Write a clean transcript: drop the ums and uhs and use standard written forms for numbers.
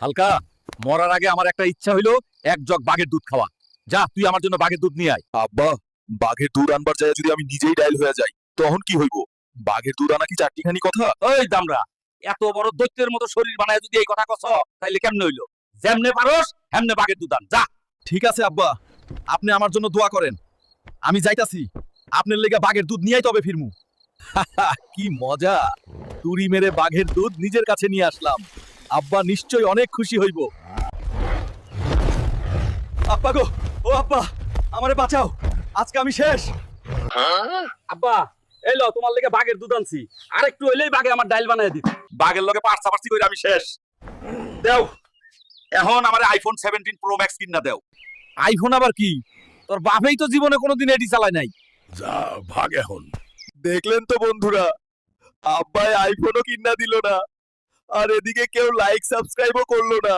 হালকা, মরার আগে আমার একটা ইচ্ছা হইলো এক জগ বাঘের দুধ খাওয়া। যা, তুই আমার জন্য বাঘের দুধ নিয়ে আয়। আব্বা, বাঘের দুধ আনবার যায় যদি আমি নিজেই ডাইল হয়ে যাই তখন কি হইব? বাঘের দুধ আনা কি চারটিখানি কথা? ওই দামরা, এত বড় দৈত্যের মতো শরীর বানায় যদি এই কথা কস, তাইলে কেমনে হইলো? যেমনে পারস হেমনে বাঘের দুধ আন, যা। ঠিক আছে আব্বা, আপনি আমার জন্য দোয়া করেন। আমি যাইতাছি, আপনার লেগে বাঘের দুধ নিয়েই তবে ফিরমু। কি মজা! তুড়ি মেরে বাঘের দুধ নিজের কাছে নিয়ে আসলাম। আব্বা নিশ্চয়ই অনেক খুশি হইব। আব্বা গো, ও আব্বা, আমারে বাঁচাও, আজকে আমি শেষ। আব্বা, এই লো তোমার লেগে বাঘের দুধ আনছি। আর একটু হইলেই বাঘে আমার ডাইল বানায় দিত। বাঘের লগে পার্সাপার্সি করে আমি শেষ। দেও, এখন আমার আইফোন 17 প্রো ম্যাক্স কিনা দেও। আইফোন আবার কি? তোর বাপেই তো জীবনে কোনোদিন এটি চালায় নাই। যা ভাগ এখন। দেখলেন তো বন্ধুরা, আব্বাই আইফোনও কিনা দিল না, আর এদিকে কেউ লাইক সাবস্ক্রাইবও করলো না।